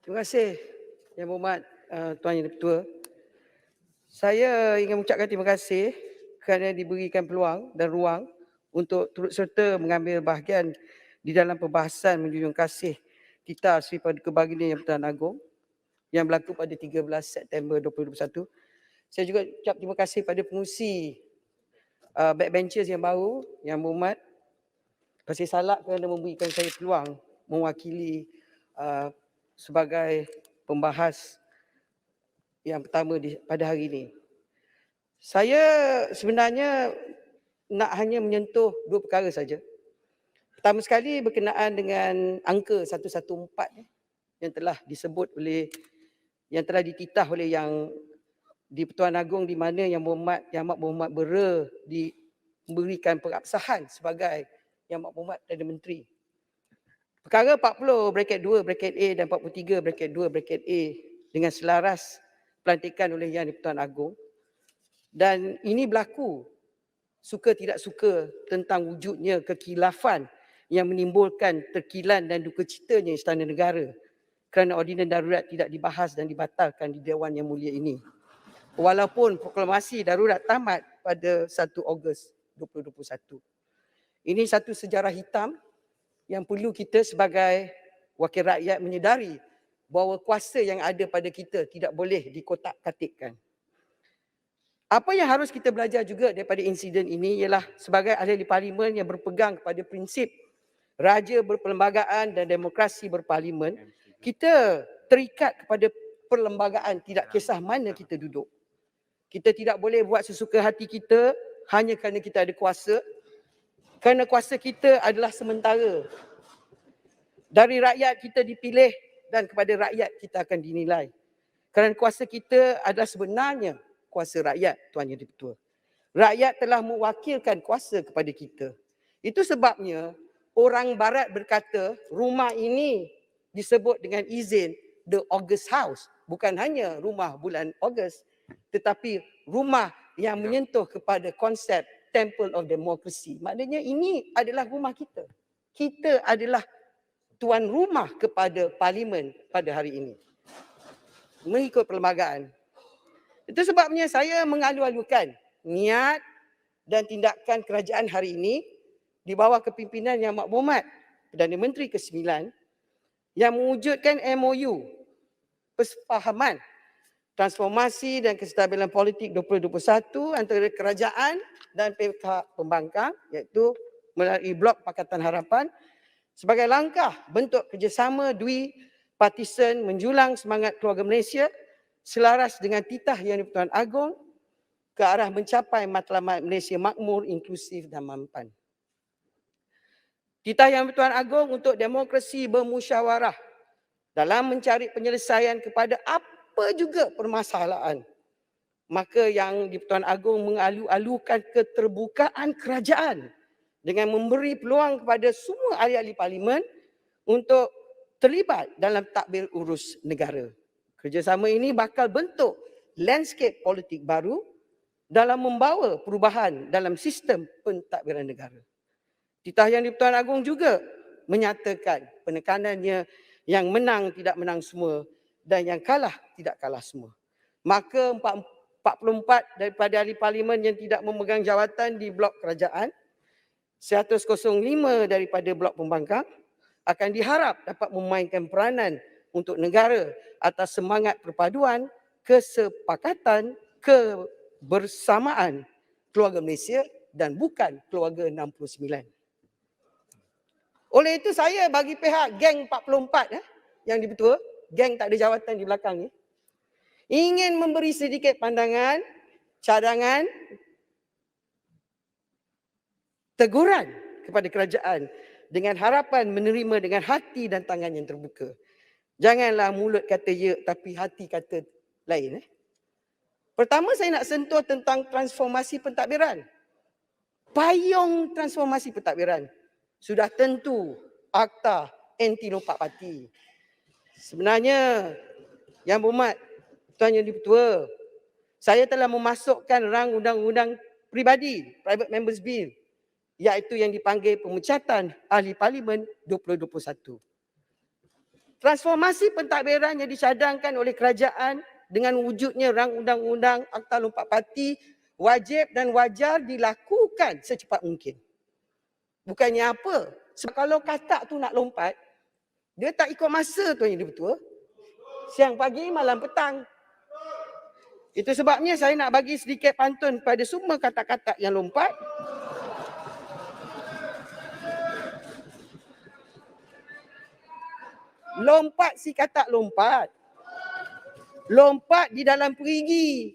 Terima kasih Yang Berhormat Tuan Yang Ketua. Saya ingin mengucapkan terima kasih kerana diberikan peluang dan ruang untuk turut serta mengambil bahagian di dalam perbahasan menjunjung kasih kita Sri Paduka Baginda Yang Pertuan Agong yang berlaku pada 13 September 2021. Saya juga ucap terima kasih pada pengurusi backbenchers yang baru, Yang Berhormat Pasir Salak kerana memberikan saya peluang mewakili sebagai pembahas yang pertama pada hari ini. Saya sebenarnya nak hanya menyentuh dua perkara saja. Pertama sekali berkenaan dengan angka 114 yang telah disebut oleh, yang telah dititah oleh yang di Pertuan Agong, di mana Yang Amat Berhormat Bera diberikan perabsahan sebagai Yang Amat Berhormat Perdana Menteri. Perkara 40 bracket 2 bracket A dan 43 bracket 2 bracket A dengan selaras pelantikan oleh Yang di-Pertuan Agong. Dan ini berlaku suka tidak suka tentang wujudnya kekhilafan yang menimbulkan terkilan dan duka citanya Istana Negara kerana ordinan darurat tidak dibahas dan dibatalkan di Dewan Yang Mulia ini. Walaupun proklamasi darurat tamat pada 1 Ogos 2021. Ini satu sejarah hitam yang perlu kita sebagai wakil rakyat menyedari bahawa kuasa yang ada pada kita tidak boleh dikotak-katikkan. Apa yang harus kita belajar juga daripada insiden ini ialah sebagai ahli parlimen yang berpegang kepada prinsip raja berperlembagaan dan demokrasi berparlimen, kita terikat kepada perlembagaan tidak kisah mana kita duduk. Kita tidak boleh buat sesuka hati kita hanya kerana kita ada kuasa, kerana kuasa kita adalah sementara. Dari rakyat kita dipilih dan kepada rakyat kita akan dinilai. Kerana kuasa kita adalah sebenarnya kuasa rakyat, Tuan Yang Di-Pertua. Rakyat telah mewakilkan kuasa kepada kita. Itu sebabnya orang barat berkata rumah ini disebut dengan izin The August House. Bukan hanya rumah bulan Ogos, tetapi rumah yang menyentuh kepada konsep Temple of Democracy. Maknanya ini adalah rumah kita. Kita adalah tuan rumah kepada parlimen pada hari ini. Mengikut perlembagaan. Itu sebabnya saya mengalu-alukan niat dan tindakan kerajaan hari ini di bawah kepimpinan Yang Amat Berhormat Perdana Menteri ke-9 yang mewujudkan MOU, persefahaman transformasi dan kestabilan politik 2021 antara kerajaan dan pihak pembangkang, iaitu melalui Blok Pakatan Harapan sebagai langkah bentuk kerjasama dui partisan menjulang semangat keluarga Malaysia selaras dengan titah Yang di-Pertuan Agong ke arah mencapai matlamat Malaysia makmur, inklusif dan mampan. Titah Yang di-Pertuan Agong untuk demokrasi bermusyawarah dalam mencari penyelesaian kepada apa juga permasalahan. Maka Yang di-Pertuan Agong mengalu-alukan keterbukaan kerajaan dengan memberi peluang kepada semua ahli-ahli parlimen untuk terlibat dalam tadbir urus negara. Kerjasama ini bakal bentuk landscape politik baru dalam membawa perubahan dalam sistem pentadbiran negara. Titah Yang di-Pertuan Agong juga menyatakan penekanannya yang menang tidak menang semua dan yang kalah tidak kalah semua. Maka 44 daripada ahli parlimen yang tidak memegang jawatan di blok kerajaan, 105 daripada blok pembangkang akan diharap dapat memainkan peranan untuk negara atas semangat perpaduan, kesepakatan, kebersamaan keluarga Malaysia dan bukan keluarga 69. Oleh itu saya bagi pihak geng 44 yang di-Pertua, geng tak ada jawatan di belakang ni, ingin memberi sedikit pandangan, cadangan, teguran kepada kerajaan dengan harapan menerima dengan hati dan tangan yang terbuka. Janganlah mulut kata ya tapi hati kata lain. Pertama saya nak sentuh tentang transformasi pentadbiran. Payung transformasi pentadbiran sudah tentu Akta Anti Lompat Parti. Sebenarnya Yang Berhormat Tuan Yang Di-Pertua, saya telah memasukkan rang undang-undang peribadi, Private Members Bill, iaitu yang dipanggil pemecatan ahli parlimen 2021. Transformasi pentadbiran yang dicadangkan oleh kerajaan dengan wujudnya rang undang-undang Akta Lompat Parti wajib dan wajar dilakukan secepat mungkin. Bukannya apa? Sebab kalau katak tu nak lompat, dia tak ikut masa Tuan Yang Di-Pertua. Siang, pagi, malam, petang. Itu sebabnya saya nak bagi sedikit pantun pada semua katak-katak yang lompat. Lompat si katak lompat. Lompat di dalam perigi.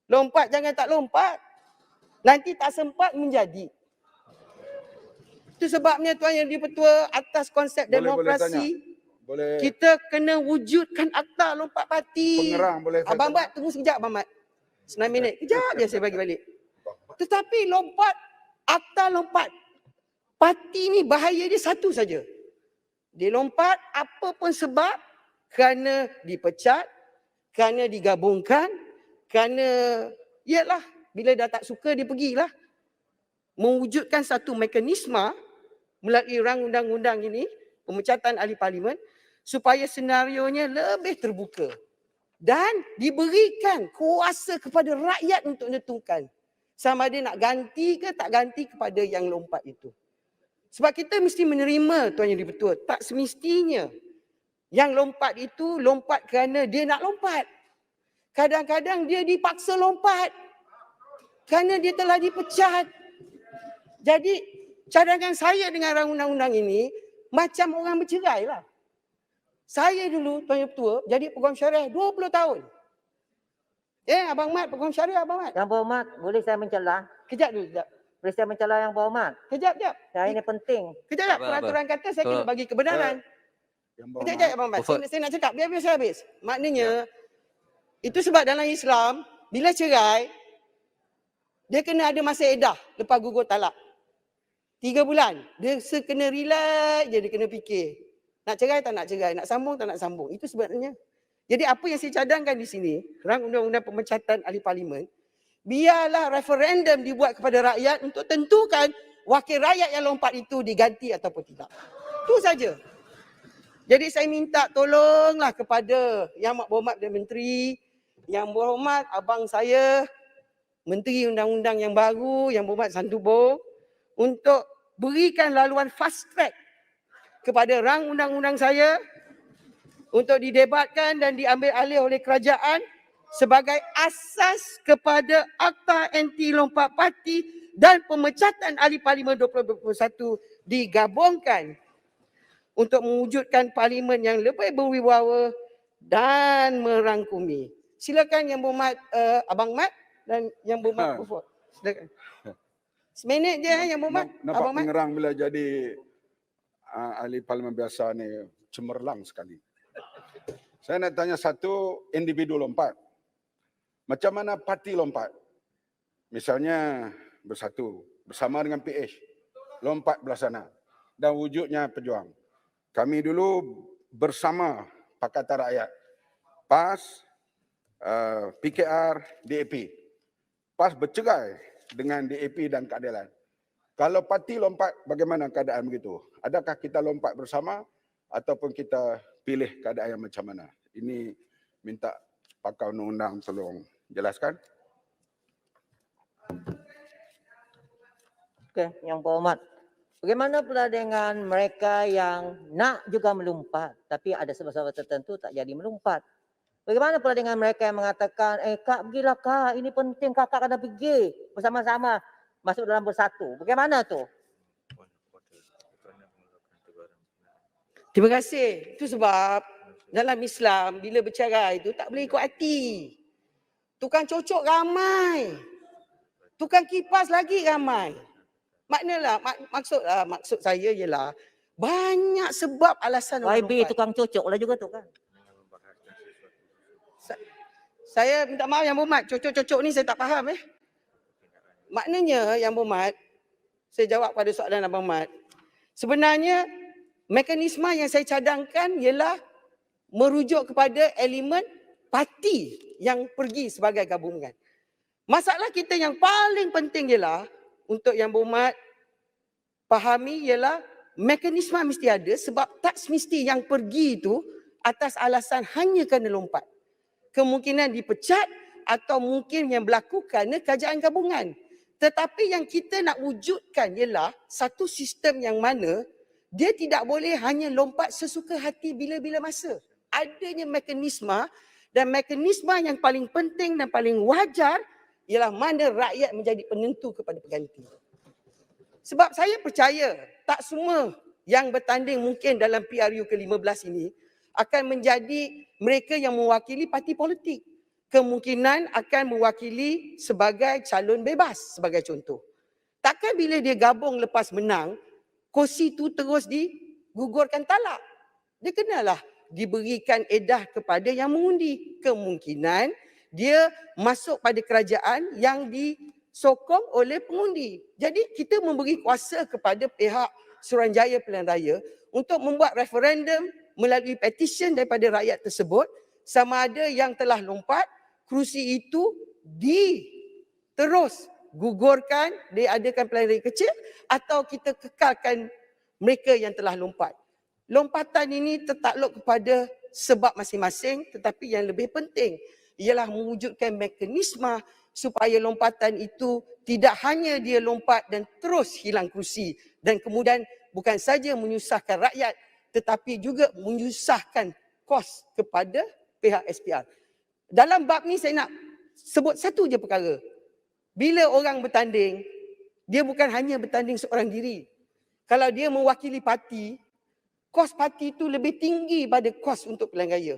Lompat jangan tak lompat. Nanti tak sempat menjadi. Itu sebabnya Tuan Yang Di-Pertua atas konsep demokrasi. Boleh. Kita kena wujudkan Akta Lompat Parti. Pengerang boleh. Abang Mat, tunggu sekejap Abang Mat. 9 minit. Kejap je saya bagi balik. Tetapi lompat, Akta Lompat Parti ni bahaya dia satu saja. Dia lompat apa pun sebab, kerana dipecat, kerana digabungkan, kerana yalah bila dah tak suka dia pergilah. Mewujudkan satu mekanisme melalui rang undang-undang ini, pemecatan ahli parlimen, supaya senarionya lebih terbuka dan diberikan kuasa kepada rakyat untuk menentukan sama ada nak ganti ke tak ganti kepada yang lompat itu. Sebab kita mesti menerima Tuan Yang Di-Pertua, tak semestinya yang lompat itu lompat kerana dia nak lompat. Kadang-kadang dia dipaksa lompat kerana dia telah dipecat. Jadi cadangan saya dengan rang undang-undang ini macam orang bercerai lah. Saya dulu Tuan Yang Di-Pertua jadi peguam syariah 20 tahun. Abang Mat, peguam syariah Abang Mat. Yang Berhormat, boleh saya mencelah? Kejap dulu, kejap. Boleh saya mencelah Yang Berhormat? Kejap. Saya ini penting. Kejap. Peraturan kata saya kena bagi kebenaran. Kejap Abang Mat. Saya nak cakap, biar saya habis. Maknanya, itu sebab dalam Islam, bila cerai, dia kena ada masa edah lepas gugur talak. 3 bulan. Dia kena relax je, dia kena fikir. Nak cerai tak nak cerai, nak sambung tak nak sambung. Itu sebenarnya. Jadi apa yang saya cadangkan di sini, rang undang-undang pemecatan ahli parlimen, biarlah referendum dibuat kepada rakyat untuk tentukan wakil rakyat yang lompat itu diganti ataupun tidak. Itu saja. Jadi saya minta tolonglah kepada Yang Berhormat dan Menteri, Yang Berhormat abang saya, Menteri Undang-Undang yang baru, Yang Berhormat Santubong, untuk berikan laluan fast track kepada rang undang-undang saya untuk didebatkan dan diambil alih oleh kerajaan sebagai asas kepada Akta Anti Lompat Parti dan pemecatan ahli parlimen 2021 digabungkan untuk mewujudkan parlimen yang lebih berwibawa dan merangkumi. Silakan Yang Berhormat Abang Mat dan Yang Berhormat Buford. Silakan. Seminit je Yang Berhormat. Nampak Abang Mat. pengerang bila jadi ahli parlimen biasa ni cemerlang sekali. Saya nak tanya satu, individu lompat. Macam mana parti lompat? Misalnya bersatu bersama dengan PH, lompat belah sana dan wujudnya pejuang. Kami dulu bersama Pakatan Rakyat, PAS, PKR, DAP. PAS bercerai dengan DAP dan Keadilan. Kalau parti lompat, bagaimana keadaan begitu? Adakah kita lompat bersama ataupun kita pilih keadaan yang macam mana? Ini minta pakar undang-undang tolong jelaskan. Okey, Yang Berhormat. Bagaimana pula dengan mereka yang nak juga melompat tapi ada sebab-sebab tertentu tak jadi melompat? Bagaimana pula dengan mereka yang mengatakan, Kak pergilah Kak, ini penting kakak kena pergi bersama-sama masuk dalam bersatu. Bagaimana tu? Terima kasih. Itu sebab dalam Islam bila bercerai itu tak boleh ikut hati. Tukang cocok ramai. Tukang kipas lagi ramai. Maknalah maksud saya ialah banyak sebab alasan orang YB lompat. tukang cocok lah juga tu kan. Saya minta maaf Yang Berhormat, cocok-cocok ni saya tak faham Maknanya Yang Berhormat, saya jawab pada soalan Abang Mat. Sebenarnya mekanisme yang saya cadangkan ialah merujuk kepada elemen parti yang pergi sebagai gabungan. Masalah kita yang paling penting ialah untuk Yang Berhormat fahami ialah mekanisme mesti ada sebab tak semesti yang pergi itu atas alasan hanya kerana lompat. Kemungkinan dipecat atau mungkin yang berlaku kerana kerajaan gabungan. Tetapi yang kita nak wujudkan ialah satu sistem yang mana dia tidak boleh hanya lompat sesuka hati bila-bila masa. Adanya mekanisme, dan mekanisme yang paling penting dan paling wajar ialah mana rakyat menjadi penentu kepada pengganti. Sebab saya percaya tak semua yang bertanding mungkin dalam PRU ke-15 ini akan menjadi mereka yang mewakili parti politik. Kemungkinan akan mewakili sebagai calon bebas sebagai contoh. Takkan bila dia gabung lepas menang, kursi itu terus digugurkan talak. Dia kenalah diberikan edah kepada yang mengundi. Kemungkinan dia masuk pada kerajaan yang disokong oleh pengundi. Jadi kita memberi kuasa kepada pihak Suruhanjaya Pilihan Raya untuk membuat referendum melalui petition daripada rakyat tersebut sama ada yang telah lompat, kerusi itu terus gugurkan, diadakan pilihan raya kecil atau kita kekalkan mereka yang telah lompat. Lompatan ini tertakluk kepada sebab masing-masing, tetapi yang lebih penting ialah mewujudkan mekanisme supaya lompatan itu tidak hanya dia lompat dan terus hilang kerusi dan kemudian bukan saja menyusahkan rakyat tetapi juga menyusahkan kos kepada pihak SPR. Dalam bab ni saya nak sebut satu je perkara. Bila orang bertanding, dia bukan hanya bertanding seorang diri. Kalau dia mewakili parti, kos parti itu lebih tinggi pada kos untuk pilihan raya.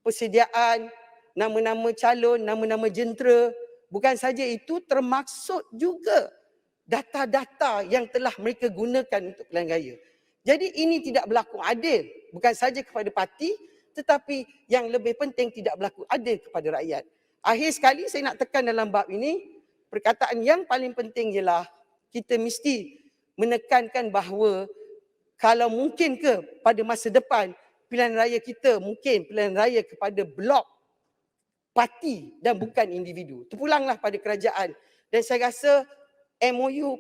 Persediaan, nama-nama calon, nama-nama jentera, bukan saja itu termaksud juga data-data yang telah mereka gunakan untuk pilihan raya. Jadi ini tidak berlaku adil, bukan saja kepada parti, tetapi yang lebih penting tidak berlaku adil kepada rakyat. Akhir sekali saya nak tekan dalam bab ini, perkataan yang paling penting ialah kita mesti menekankan bahawa kalau mungkin ke pada masa depan pilihan raya kita mungkin pilihan raya kepada blok parti dan bukan individu. Terpulanglah pada kerajaan dan saya rasa MOU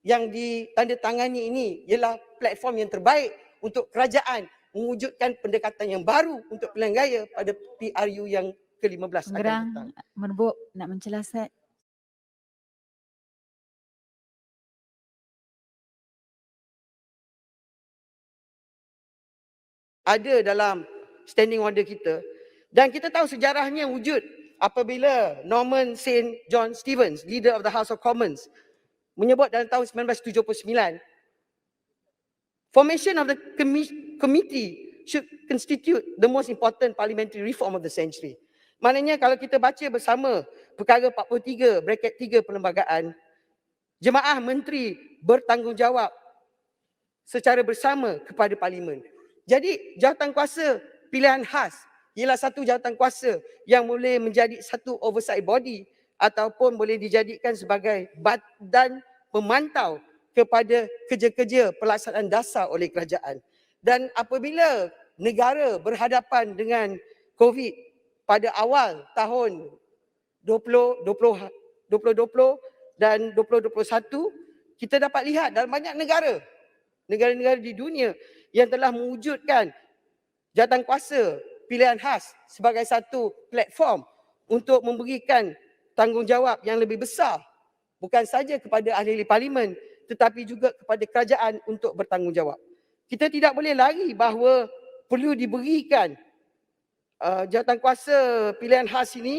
yang ditandatangani ini ialah platform yang terbaik untuk kerajaan mewujudkan pendekatan yang baru untuk pilihan raya pada PRU yang ke-15 akan Gerang datang. merebut nak mencelaskan. Ada dalam standing order kita dan kita tahu sejarahnya wujud apabila Norman St. John Stevens, leader of the House of Commons, menyebut dalam tahun 1979 formation of the committee should constitute the most important parliamentary reform of the century. Maknanya kalau kita baca bersama perkara 43 bracket 3 perlembagaan, jemaah menteri bertanggungjawab secara bersama kepada parlimen. Jadi jawatan kuasa pilihan khas ialah satu jawatan kuasa yang boleh menjadi satu oversight body ataupun boleh dijadikan sebagai badan pemantau kepada kerja-kerja pelaksanaan dasar oleh kerajaan. Dan apabila negara berhadapan dengan COVID pada awal tahun 2020 dan 2021, kita dapat lihat dalam banyak negara-negara di dunia yang telah mewujudkan jawatan kuasa pilihan khas sebagai satu platform untuk memberikan tanggungjawab yang lebih besar bukan saja kepada ahli-ahli parlimen tetapi juga kepada kerajaan untuk bertanggungjawab. Kita tidak boleh lari bahawa perlu diberikan jawatan kuasa pilihan khas ini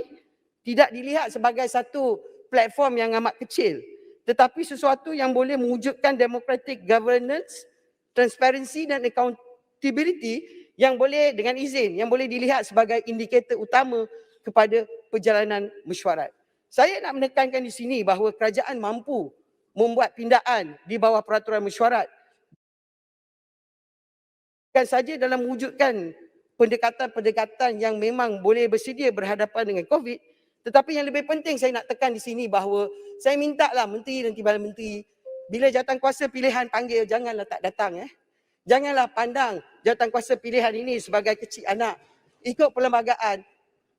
tidak dilihat sebagai satu platform yang amat kecil tetapi sesuatu yang boleh mewujudkan democratic governance, transparency dan accountability yang boleh dengan izin, yang boleh dilihat sebagai indikator utama kepada perjalanan mesyuarat. Saya nak menekankan di sini bahawa kerajaan mampu membuat pindaan di bawah peraturan mesyuarat. Bukan saja dalam mewujudkan pendekatan-pendekatan yang memang boleh bersedia berhadapan dengan COVID, tetapi yang lebih penting saya nak tekan di sini bahawa saya mintalah menteri dan timbalan menteri, bila jawatan kuasa pilihan panggil, janganlah tak datang. Janganlah pandang jawatan kuasa pilihan ini sebagai kecil anak. Ikut perlembagaan,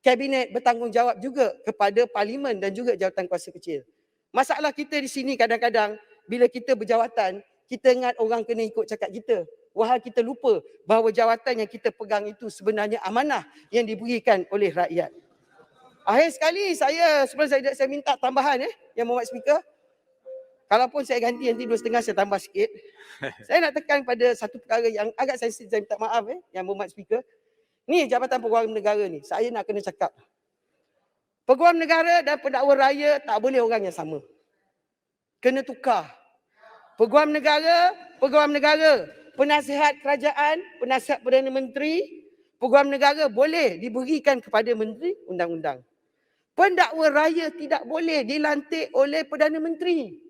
kabinet bertanggungjawab juga kepada parlimen dan juga jawatan kuasa kecil. Masalah kita di sini kadang-kadang bila kita berjawatan, kita ingat orang kena ikut cakap kita. Wahai kita lupa bahawa jawatan yang kita pegang itu sebenarnya amanah yang diberikan oleh rakyat. Akhir sekali sebelum saya minta tambahan Yang Mohd Speaker. Kalaupun saya ganti nanti 2.5 saya tambah sikit. Saya nak tekan pada satu perkara yang agak sensitif, saya minta maaf Yang Mohd Speaker. Ni Jabatan Peguam Negara ni, saya nak kena cakap. Peguam Negara dan pendakwa raya tak boleh orang yang sama. Kena tukar. Peguam Negara, penasihat kerajaan, penasihat Perdana Menteri, Peguam Negara boleh diberikan kepada Menteri Undang-Undang. Pendakwa raya tidak boleh dilantik oleh Perdana Menteri.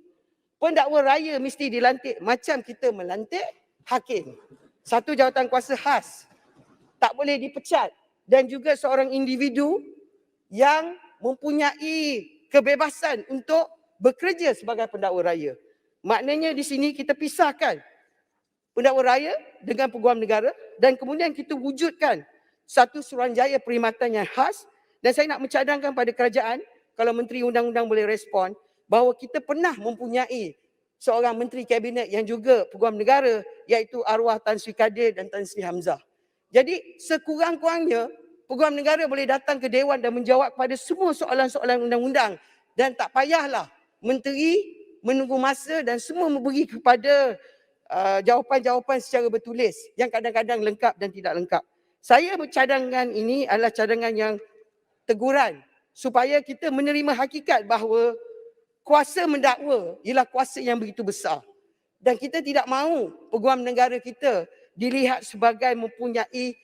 Pendakwa raya mesti dilantik macam kita melantik hakim. Satu jawatan kuasa khas. Tak boleh dipecat. Dan juga seorang individu yang mempunyai kebebasan untuk bekerja sebagai pendakwa raya. Maknanya di sini kita pisahkan pendakwa raya dengan peguam negara dan kemudian kita wujudkan satu Suruhanjaya Perkhidmatan yang khas. Dan saya nak mencadangkan pada kerajaan, kalau Menteri Undang-Undang boleh respon, bahawa kita pernah mempunyai seorang Menteri Kabinet yang juga peguam negara, iaitu arwah Tan Sri Kadir dan Tan Sri Hamzah. Jadi sekurang-kurangnya peguam negara boleh datang ke Dewan dan menjawab kepada semua soalan-soalan undang-undang. Dan tak payahlah menteri menunggu masa dan semua memberi kepada jawapan-jawapan secara bertulis yang kadang-kadang lengkap dan tidak lengkap. Saya bercadangan ini adalah cadangan yang teguran supaya kita menerima hakikat bahawa kuasa mendakwa ialah kuasa yang begitu besar. Dan kita tidak mahu peguam negara kita dilihat sebagai mempunyai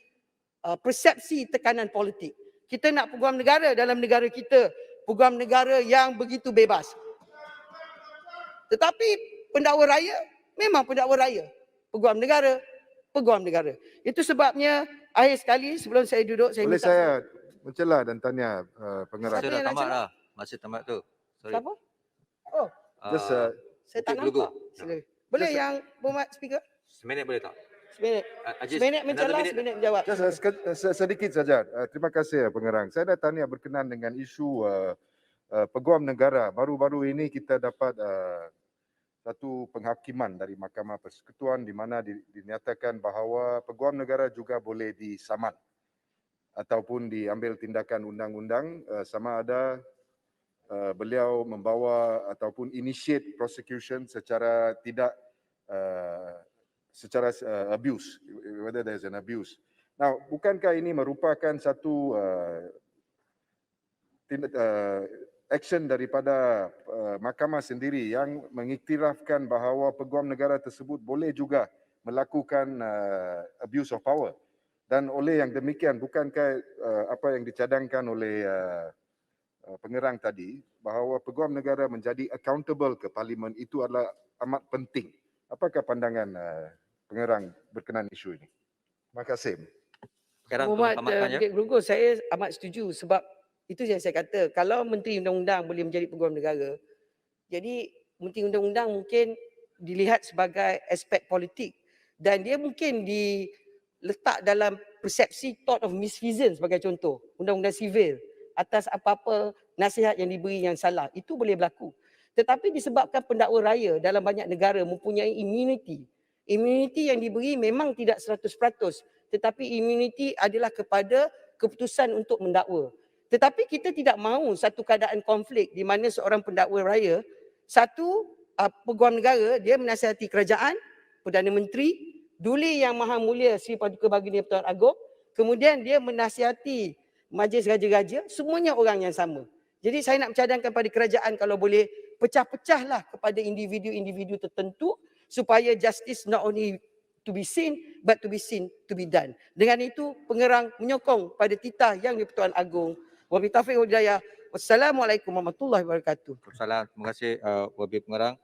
persepsi tekanan politik. Kita nak peguam negara dalam negara kita, peguam negara yang begitu bebas. Tetapi pendakwa raya memang pendakwa raya. Peguam negara, peguam negara. Itu sebabnya akhir sekali sebelum saya duduk saya Boleh minta saya mencela dan tanya pengarah? Siapa Masa dah yang nak tamat cakap? dah. Masa tamat tu. Sorry. Siapa? Oh, Just saya tak Bukit Belugu. nampak. Silakan. Boleh yang Mohd Speaker? Seminit boleh tak? Seminit. Ajis, Seminit another mencelah, minute. seminit menjawab. sedikit saja. Terima kasih pengarang. Saya nak tanya berkenaan dengan isu peguam negara. Baru-baru ini kita dapat satu penghakiman dari Mahkamah Persekutuan di mana dinyatakan bahawa peguam negara juga boleh disaman ataupun diambil tindakan undang-undang sama ada beliau membawa ataupun initiate prosecution secara tidak secara abuse, whether there's an abuse. Now, bukankah ini merupakan satu action daripada mahkamah sendiri yang mengiktirafkan bahawa peguam negara tersebut boleh juga melakukan abuse of power? Dan oleh yang demikian, bukankah apa yang dicadangkan oleh pengerang tadi bahawa peguam negara menjadi accountable ke parlimen itu adalah amat penting? Apakah pandangan pengerang berkenaan isu ini? Terima kasih. Sekarang tolong Mohd tamatkan ya. Bukit Belugu, saya amat setuju sebab itu yang saya kata, kalau Menteri Undang-Undang boleh menjadi peguam negara, jadi Menteri Undang-Undang mungkin dilihat sebagai aspek politik dan dia mungkin diletak dalam persepsi thought of misfeasance sebagai contoh, Undang-Undang Sivil atas apa-apa nasihat yang diberi yang salah, itu boleh berlaku. Tetapi disebabkan pendakwa raya dalam banyak negara mempunyai immunity yang diberi memang tidak 100%, tetapi immunity adalah kepada keputusan untuk mendakwa. Tetapi kita tidak mahu satu keadaan konflik di mana seorang pendakwa raya, satu peguam negara, dia menasihati kerajaan, Perdana Menteri, Duli Yang Maha Mulia Sri Paduka Baginda Pertuan Agong, kemudian dia menasihati Majlis Raja-Raja, semuanya orang yang sama. Jadi saya nak mencadangkan pada kerajaan kalau boleh pecah-pecahlah kepada individu-individu tertentu supaya justice not only to be seen but to be seen to be done. Dengan itu pengerang menyokong pada titah Yang di-Pertuan Agong. Wabillahi taufiq wal hidayah. Wassalamualaikum warahmatullahi wabarakatuh. Salam. Terima kasih Wabil Pengarang.